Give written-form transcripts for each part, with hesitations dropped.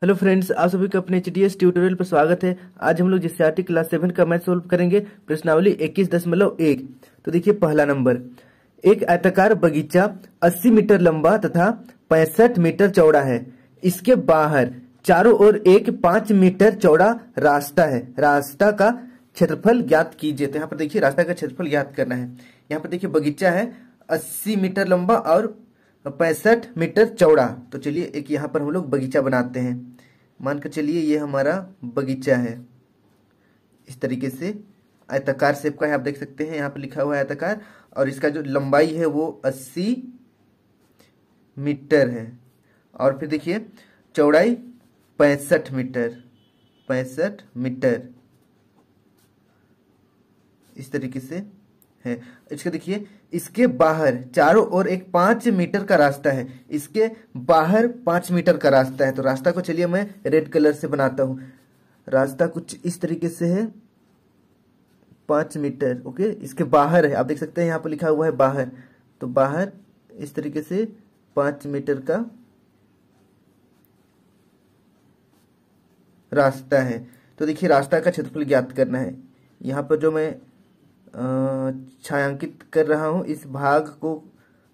Hello friends, आप सभी का अपने एचडीएस ट्यूटोरियल पर स्वागत है। आज हम लोग जीसीईआरटी क्लास 7 का मैथ सोल्व करेंगे। प्रश्नावली 21.1। तो देखिए पहला नंबर, एक आयताकार बगीचा 80 मीटर लंबा तथा 65 मीटर चौड़ा है। इसके बाहर चारों ओर एक 5 मीटर चौड़ा रास्ता है। रास्ता का क्षेत्रफल ज्ञात कीजिए। तो यहाँ पर देखिए रास्ता का क्षेत्रफल ज्ञात करना है। यहाँ पर देखिए बगीचा है 80 मीटर लंबा और 65 मीटर चौड़ा। तो चलिए एक यहाँ पर हम लोग बगीचा बनाते हैं। मान कर चलिए ये हमारा बगीचा है। इस तरीके से आयताकार शेप का है, आप देख सकते हैं यहाँ पर लिखा हुआ है आयताकार। और इसका जो लंबाई है वो 80 मीटर है और फिर देखिए चौड़ाई 65 मीटर। 65 मीटर इस तरीके से है। इसका देखिए इसके बाहर चारों ओर एक 5 मीटर का रास्ता है। इसके बाहर 5 मीटर का रास्ता है। तो रास्ता को चलिए मैं रेड कलर से बनाता हूं। रास्ता कुछ इस तरीके से है, 5 मीटर। ओके, इसके बाहर है, आप देख सकते हैं यहाँ पर लिखा हुआ है बाहर। तो बाहर इस तरीके से 5 मीटर का रास्ता है। तो देखिए रास्ता का क्षेत्रफल ज्ञात करना है। यहाँ पर जो मैं छायांकित कर रहा हूं, इस भाग को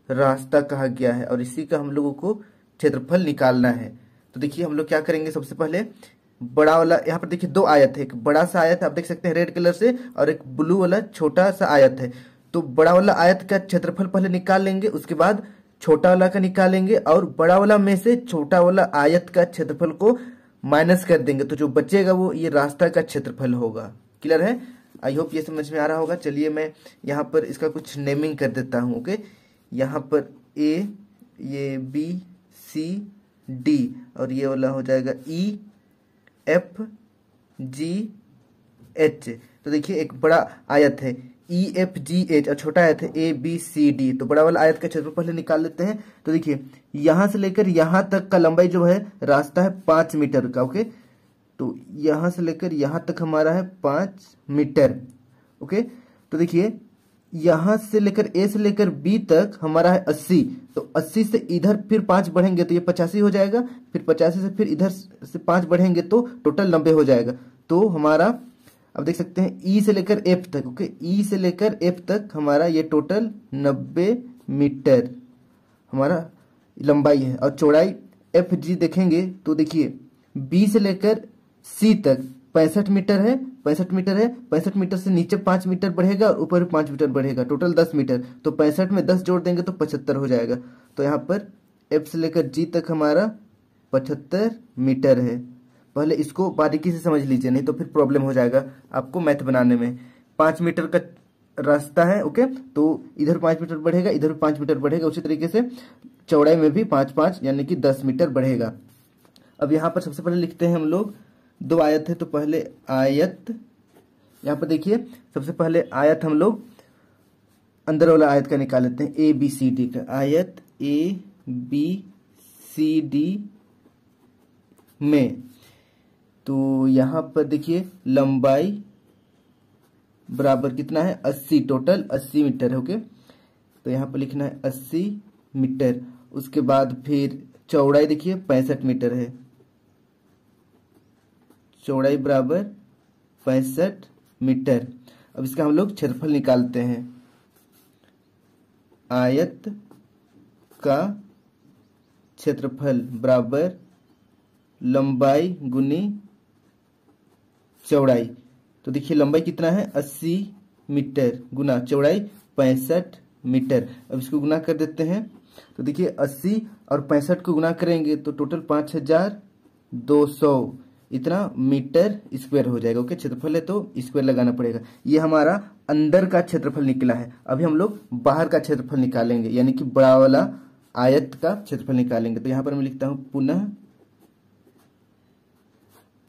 रास्ता कहा गया है और इसी का हम लोगों को क्षेत्रफल निकालना है। तो देखिए हम लोग क्या करेंगे, सबसे पहले बड़ा वाला, यहाँ पर देखिए दो आयत है। एक बड़ा सा आयत है, आप देख सकते हैं रेड कलर से, और एक ब्लू वाला छोटा सा आयत है। तो बड़ा वाला आयत का क्षेत्रफल पहले निकाल लेंगे, उसके बाद छोटा वाला का निकालेंगे और बड़ा वाला में से छोटा वाला आयत का क्षेत्रफल को माइनस कर देंगे। तो जो बचेगा वो ये रास्ता का क्षेत्रफल होगा। क्लियर है? आई होप ये समझ में आ रहा होगा। चलिए मैं यहाँ पर इसका कुछ नेमिंग कर देता हूँ। ओके, यहाँ पर ए, ये बी सी डी और ये वाला हो जाएगा ई एफ जी एच। तो देखिए एक बड़ा आयत है ई एफ जी एच और छोटा आयत है ए बी सी डी। तो बड़ा वाला आयत का क्षेत्रफल पहले निकाल लेते हैं। तो देखिए यहाँ से लेकर यहाँ तक का लंबाई जो है रास्ता है 5 मीटर का। ओके, तो यहां से लेकर यहां तक हमारा है 5 मीटर। ओके, तो देखिए यहां से लेकर ए से लेकर बी तक हमारा है 80। तो 80 से इधर फिर 5 बढ़ेंगे तो ये 85 हो जाएगा। फिर 85 से फिर इधर से 5 बढ़ेंगे तो टोटल 90 हो जाएगा। तो हमारा अब देख सकते हैं ई से लेकर एफ तक। ओके, ई से लेकर एफ तक हमारा ये टोटल 90 मीटर हमारा लंबाई है। और चौड़ाई एफ जी देखेंगे तो देखिए बी से लेकर सी तक 65 मीटर है। 65 मीटर है, 65 मीटर से नीचे 5 मीटर बढ़ेगा और ऊपर 5 मीटर बढ़ेगा, टोटल 10 मीटर। तो 65 में 10 जोड़ देंगे तो 75 हो जाएगा। तो यहाँ पर एफ से लेकर जी तक हमारा 75 मीटर है। पहले इसको बारीकी से समझ लीजिए, नहीं तो फिर प्रॉब्लम हो जाएगा आपको मैथ बनाने में। 5 मीटर का रास्ता है। ओके, तो इधर 5 मीटर बढ़ेगा, इधर 5 मीटर बढ़ेगा। उसी तरीके से चौड़ाई में भी 5-5 यानी कि 10 मीटर बढ़ेगा। अब यहाँ पर सबसे पहले लिखते हैं हम लोग, दो आयत है तो पहले आयत, यहाँ पर देखिए सबसे पहले आयत हम लोग अंदर वाला आयत का निकाल लेते हैं, ए बी सी डी का। आयत ए बी सी डी में तो यहाँ पर देखिए लंबाई बराबर कितना है 80, टोटल 80 मीटर है। ओके, तो यहाँ पर लिखना है 80 मीटर। उसके बाद फिर चौड़ाई देखिए 65 मीटर है। चौड़ाई बराबर 65 मीटर। अब इसका हम लोग क्षेत्रफल निकालते हैं। आयत का क्षेत्रफल बराबर लंबाई गुनी चौड़ाई। तो देखिए लंबाई कितना है 80 मीटर गुना चौड़ाई 65 मीटर। अब इसको गुना कर देते हैं। तो देखिए 80 और 65 को गुना करेंगे तो टोटल 5200 इतना मीटर स्क्वायर हो जाएगा। ओके, क्षेत्रफल है तो स्क्वायर लगाना पड़ेगा। ये हमारा अंदर का क्षेत्रफल निकला है। अभी हम लोग बाहर का क्षेत्रफल निकालेंगे, यानी कि बड़ा वाला आयत का क्षेत्रफल निकालेंगे। तो यहाँ पर मैं लिखता हूं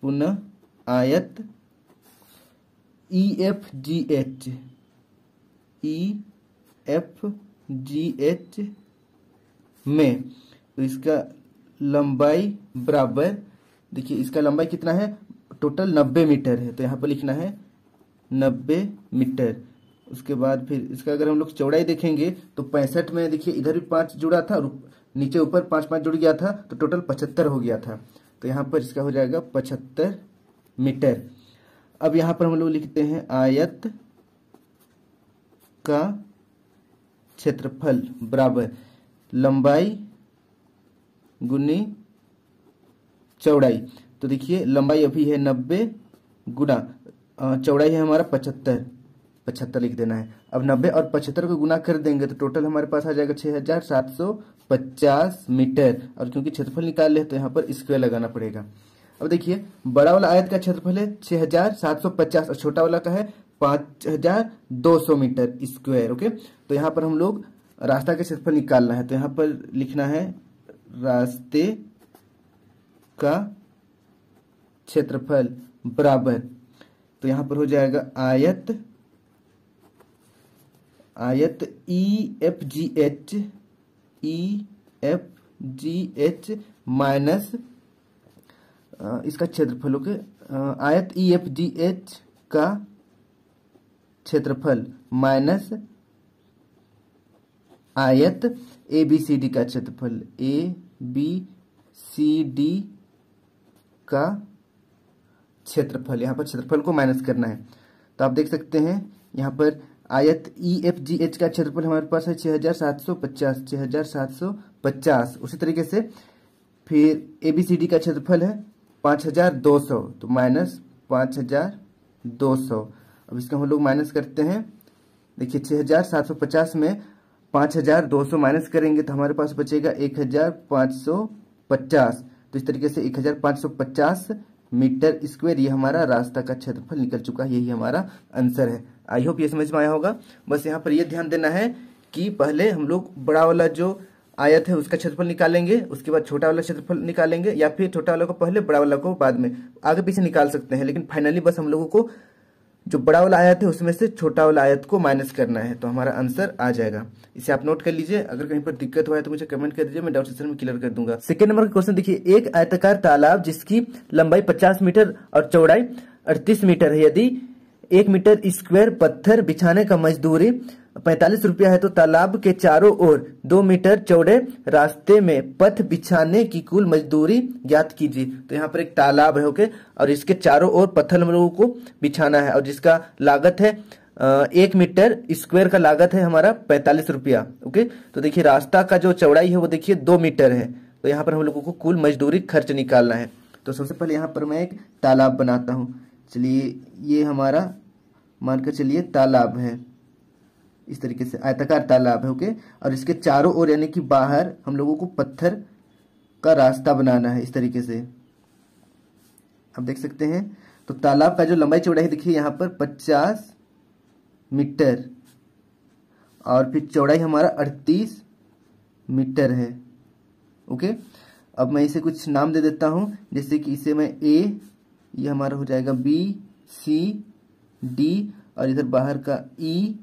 पुनः आयत ई एफ जी एच में। तो इसका लंबाई बराबर, देखिए इसका लंबाई कितना है, टोटल 90 मीटर है। तो यहाँ पर लिखना है 90 मीटर। उसके बाद फिर इसका अगर हम लोग चौड़ाई देखेंगे तो 65 में देखिए इधर भी 5 जुड़ा था और नीचे ऊपर 5-5 जुड़ गया था, तो टोटल 75 हो गया था। तो यहाँ पर इसका हो जाएगा 75 मीटर। अब यहाँ पर हम लोग लिखते हैं आयत का क्षेत्रफल बराबर लंबाई गुनी चौड़ाई। तो देखिए लंबाई अभी है 90 गुना चौड़ाई है हमारा 75 लिख देना है। अब 90 और 75 को गुना कर देंगे तो टोटल हमारे पास आ जाएगा 6750 मीटर। और क्योंकि क्षेत्रफल निकाल ले तो यहाँ पर स्क्वायर लगाना पड़ेगा। अब देखिए बड़ा वाला आयत का क्षेत्रफल है 6750 और छोटा वाला का है 5200 मीटर स्क्वायर। ओके, तो यहाँ पर हम लोग रास्ता का क्षेत्रफल निकालना है, तो यहाँ पर लिखना है रास्ते का क्षेत्रफल बराबर, तो यहाँ पर हो जाएगा आयत EFGH माइनस इसका क्षेत्रफल। ओके, आयत EFGH का क्षेत्रफल माइनस आयत ABCD का क्षेत्रफल, ABCD का क्षेत्रफल। यहाँ पर क्षेत्रफल को माइनस करना है। तो आप देख सकते हैं यहाँ पर आयत EFGH का क्षेत्रफल हमारे पास है 6750। उसी तरीके से फिर ABCD का क्षेत्रफल है 5200, तो माइनस 5200। अब इसका हम लोग माइनस करते हैं। देखिए 6750 में 5200 माइनस करेंगे तो हमारे पास बचेगा 1550। तो इस तरीके से 1550 मीटर स्क्वायर ये हमारा रास्ता का क्षेत्रफल निकल चुका है। यही हमारा आंसर है। आई होप ये समझ में आया होगा। बस यहाँ पर ये ध्यान देना है कि पहले हम लोग बड़ा वाला जो आयत है उसका क्षेत्रफल निकालेंगे, उसके बाद छोटा वाला क्षेत्रफल निकालेंगे, या फिर छोटा वाला को पहले बड़ा वाला को बाद में, आगे पीछे निकाल सकते हैं। लेकिन फाइनली बस हम लोगों को जो बड़ा वाला आयत है उसमें से छोटा वाला आयत को माइनस करना है, तो हमारा आंसर आ जाएगा। इसे आप नोट कर लीजिए। अगर कहीं पर दिक्कत हुआ है तो मुझे कमेंट कर दीजिए, मैं डाउट सेक्शन में क्लियर कर दूंगा। सेकंड नंबर का क्वेश्चन देखिए, एक आयताकार तालाब जिसकी लंबाई 50 मीटर और चौड़ाई 38 मीटर है, यदि 1 मीटर स्क्वायर पत्थर बिछाने का मजदूरी 45 रुपया है, तो तालाब के चारों ओर 2 मीटर चौड़े रास्ते में पथ बिछाने की कुल मजदूरी ज्ञात कीजिए। तो यहाँ पर एक तालाब है, ओके, और इसके चारों ओर पत्थर हम लोगों को बिछाना है और जिसका लागत है 1 मीटर स्क्वायर का लागत है हमारा 45 रुपया। ओके, तो देखिए रास्ता का जो चौड़ाई है वो देखिए 2 मीटर है, तो यहाँ पर हम लोगों को कुल मजदूरी खर्च निकालना है। तो सबसे पहले यहाँ पर मैं एक तालाब बनाता हूँ। चलिए ये हमारा मानकर चलिए तालाब है, इस तरीके से आयताकार तालाब है। ओके, और इसके चारों ओर यानी कि बाहर हम लोगों को पत्थर का रास्ता बनाना है इस तरीके से। आप देख सकते हैं। तो तालाब का जो लंबाई चौड़ाई देखिए यहाँ पर 50 मीटर और फिर चौड़ाई हमारा 38 मीटर है। ओके, अब मैं इसे कुछ नाम दे देता हूं, जैसे कि इसे मैं A, ये हमारा हो जाएगा B, C, D और इधर बाहर का E,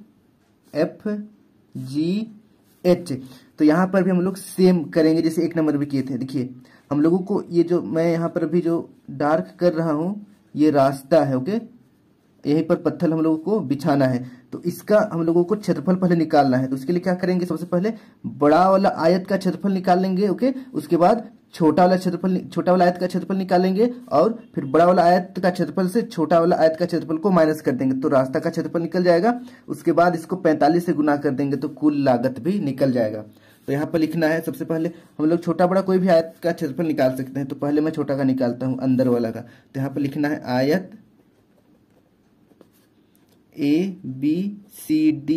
F, G, H। तो यहाँ पर भी हम लोग सेम करेंगे जैसे 1 नंबर में किए थे। देखिए हम लोगों को ये जो मैं यहाँ पर अभी जो डार्क कर रहा हूँ ये रास्ता है। ओके, यहीं पर पत्थर हम लोगों को बिछाना है, तो इसका हम लोगों को क्षेत्रफल पहले निकालना है। तो उसके लिए क्या करेंगे, सबसे पहले बड़ा वाला आयत का क्षेत्रफल निकाल लेंगे। ओके, उसके बाद छोटा वाला आयत का क्षेत्रफल निकालेंगे और फिर बड़ा वाला आयत का क्षेत्रफल से छोटा वाला आयत का क्षेत्रफल को माइनस कर देंगे, तो रास्ता का क्षेत्रफल निकल जाएगा। उसके बाद इसको 45 से गुना कर देंगे तो कुल लागत भी निकल जाएगा। तो यहाँ पर लिखना है, सबसे पहले हम लोग छोटा बड़ा कोई भी आयत का क्षेत्रफल निकाल सकते हैं। तो पहले मैं छोटा का निकालता हूँ, अंदर वाला का। तो यहाँ पर लिखना है आयत ABCD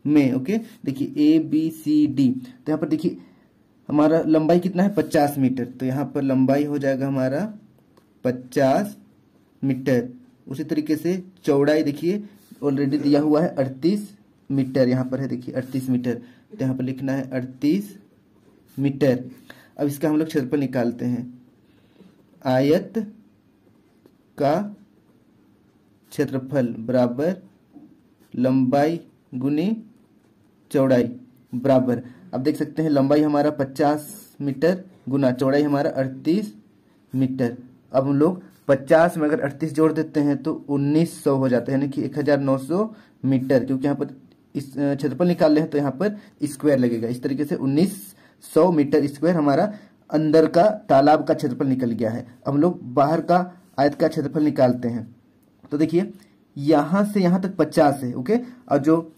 में। ओके, देखिए ABCD, तो यहाँ पर देखिए हमारा लंबाई कितना है 50 मीटर, तो यहाँ पर लंबाई हो जाएगा हमारा 50 मीटर। उसी तरीके से चौड़ाई देखिए ऑलरेडी दिया हुआ है 38 मीटर, यहाँ पर है देखिए 38 मीटर, तो यहाँ पर लिखना है 38 मीटर। अब इसका हम लोग क्षेत्रफल निकालते हैं। आयत का क्षेत्रफल बराबर लंबाई गुनी चौड़ाई बराबर, अब देख सकते हैं लंबाई हमारा 50 मीटर गुना चौड़ाई हमारा 38 मीटर। अब हम लोग 50 में अगर 38 जोड़ देते हैं तो 1900 हो जाता है, यानी कि 1900 मीटर, क्योंकि यहाँ पर इस क्षेत्रफल निकाल रहे हैं तो यहाँ पर स्क्वायर लगेगा। इस तरीके से 1900 मीटर स्क्वायर हमारा अंदर का तालाब का क्षेत्रफल निकल गया है। अब हम लोग बाहर का आयत का क्षेत्रफल निकालते हैं। तो देखिए यहाँ से यहाँ तक 50 है, ओके। और जो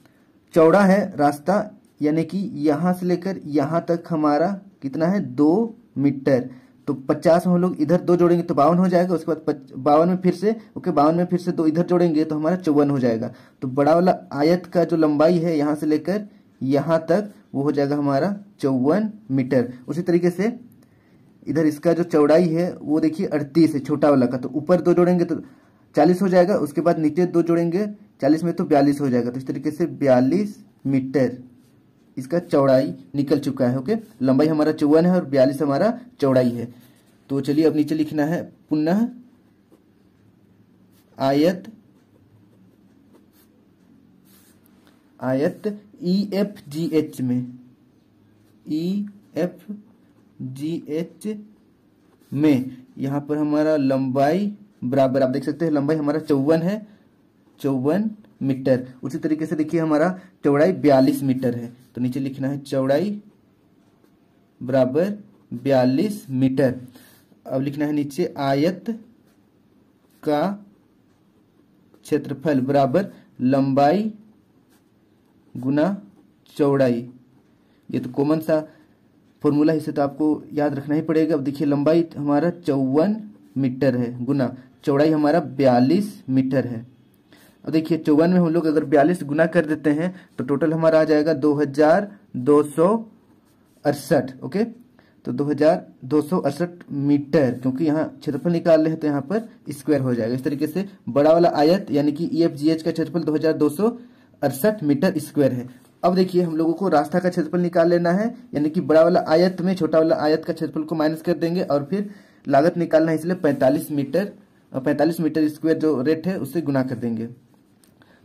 चौड़ा है रास्ता, यानी कि यहाँ से लेकर यहाँ तक हमारा कितना है, 2 मीटर। तो 50 में हम लोग इधर 2 जोड़ेंगे तो 52 हो जाएगा। उसके बाद 52 में फिर से, ओके, 52 में फिर से 2 इधर जोड़ेंगे तो हमारा 54 हो जाएगा। तो बड़ा वाला आयत का जो लंबाई है यहाँ से लेकर यहाँ तक वो हो जाएगा हमारा 54 मीटर। उसी तरीके से इधर इसका जो चौड़ाई है वो देखिए 38 है, छोटा वाला का। तो ऊपर 2 जोड़ेंगे तो 40 हो जाएगा। उसके बाद नीचे 2 जोड़ेंगे 40 में तो 42 हो जाएगा। तो इस तरीके से 42 मीटर इसका चौड़ाई निकल चुका है, ओके। लंबाई हमारा 54 है और 42 हमारा चौड़ाई है। तो चलिए अब नीचे लिखना है पुनः आयत EFGH में, EFGH में यहाँ पर हमारा लंबाई बराबर, आप देख सकते हैं लंबाई हमारा 54 है, 54 मीटर। उसी तरीके से देखिए हमारा चौड़ाई 42 मीटर है। तो नीचे लिखना है चौड़ाई बराबर 42 मीटर। अब लिखना है नीचे आयत का क्षेत्रफल बराबर लंबाई गुना चौड़ाई। ये तो कॉमन सा फॉर्मूला है, इसे तो आपको याद रखना ही पड़ेगा। अब देखिए लंबाई हमारा 54 मीटर है गुना चौड़ाई हमारा 42 मीटर है। अब देखिए 54 में हम लोग अगर 42 गुना कर देते हैं तो टोटल हमारा आ जाएगा 2268, ओके। तो 2268 मीटर, क्योंकि यहाँ क्षेत्रफल निकाल रहे हैं तो यहाँ पर स्क्वायर हो जाएगा। इस तरीके से बड़ा वाला आयत यानी कि EFGH का क्षेत्रफल 2268 मीटर स्क्वायर है। अब देखिए हम लोगों को रास्ता का क्षेत्रफल निकाल लेना है, यानी कि बड़ा वाला आयत में छोटा वाला आयत का क्षेत्रफल को माइनस कर देंगे और फिर लागत निकालना है, इसलिए 45 मीटर स्क्वायर जो रेट है उससे गुना कर देंगे।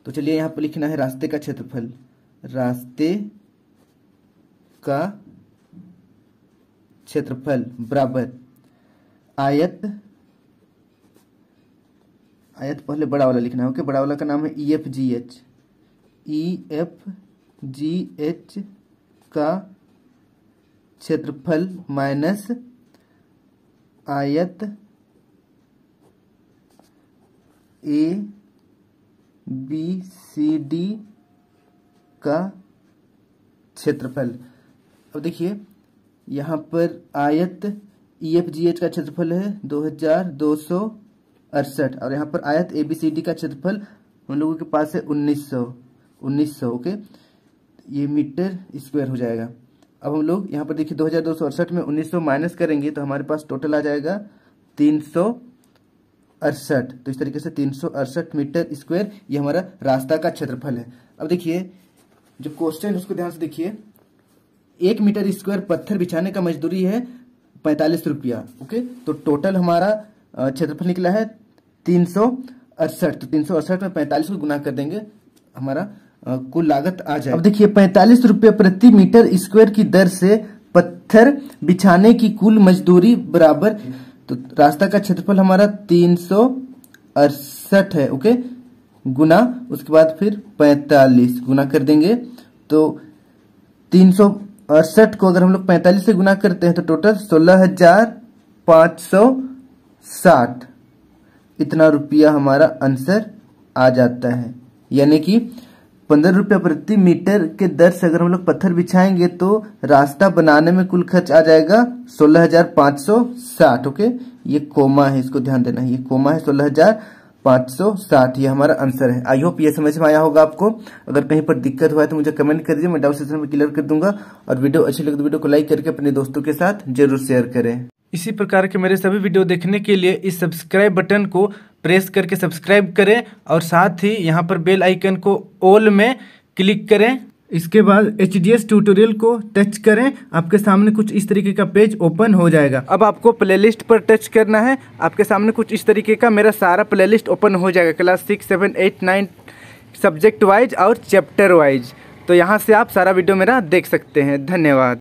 तो चलिए यहाँ पर लिखना है रास्ते का क्षेत्रफल, रास्ते का क्षेत्रफल बराबर आयत पहले बड़ा वाला लिखना है, ओके। बड़ा वाला का नाम है EFGH का क्षेत्रफल माइनस आयत ABCD का क्षेत्रफल। अब देखिए यहाँ पर आयत EFGH का क्षेत्रफल है 2268 और यहाँ पर आयत ABCD का क्षेत्रफल हम लोगों के पास है 1900, ओके। ये मीटर स्क्वायर हो जाएगा। अब हम लोग यहाँ पर देखिए 2268 में 1900 माइनस करेंगे तो हमारे पास टोटल आ जाएगा 368। तो इस तरीके से 368 मीटर स्क्वायर ये हमारा रास्ता का क्षेत्रफल है। अब देखिए जो क्वेश्चन है उसको ध्यान से देखिए। 1 मीटर स्क्वायर पत्थर बिछाने का मजदूरी है 45 रुपया, ओके। तो टोटल हमारा क्षेत्रफल निकला है 368। तो 368 में 45 को गुना कर देंगे, हमारा कुल लागत आ जाए। अब देखिए 45 रुपये प्रति मीटर स्क्वायर की दर से पत्थर बिछाने की कुल मजदूरी बराबर, तो रास्ता का क्षेत्रफल हमारा 368 है, ओके, गुना उसके बाद फिर 45 गुना कर देंगे। तो 368 को अगर हम लोग 45 से गुना करते हैं तो टोटल 16,560 इतना रुपया हमारा आंसर आ जाता है। यानी कि 15 रुपया प्रति मीटर के दर से अगर हम लोग पत्थर बिछाएंगे तो रास्ता बनाने में कुल खर्च आ जाएगा 16,560, ओके। ये कोमा है, इसको ध्यान देना है, ये कोमा है 16,560, ये हमारा आंसर है। आई होप ये समझ में आया होगा आपको। अगर कहीं पर दिक्कत हुआ है तो मुझे कमेंट कर दीजिए, मैं डाउट सेशन में क्लियर कर दूंगा। और वीडियो अच्छी लगे तो वीडियो को लाइक करके अपने दोस्तों के साथ जरूर शेयर करें। इसी प्रकार के मेरे सभी वीडियो देखने के लिए इस सब्सक्राइब बटन को प्रेस करके सब्सक्राइब करें और साथ ही यहाँ पर बेल आइकन को ऑल में क्लिक करें। इसके बाद HDS ट्यूटोरियल को टच करें, आपके सामने कुछ इस तरीके का पेज ओपन हो जाएगा। अब आपको प्लेलिस्ट पर टच करना है, आपके सामने कुछ इस तरीके का मेरा सारा प्लेलिस्ट ओपन हो जाएगा, क्लास 6, 7, 8, 9 सब्जेक्ट वाइज और चैप्टर वाइज। तो यहाँ से आप सारा वीडियो मेरा देख सकते हैं। धन्यवाद।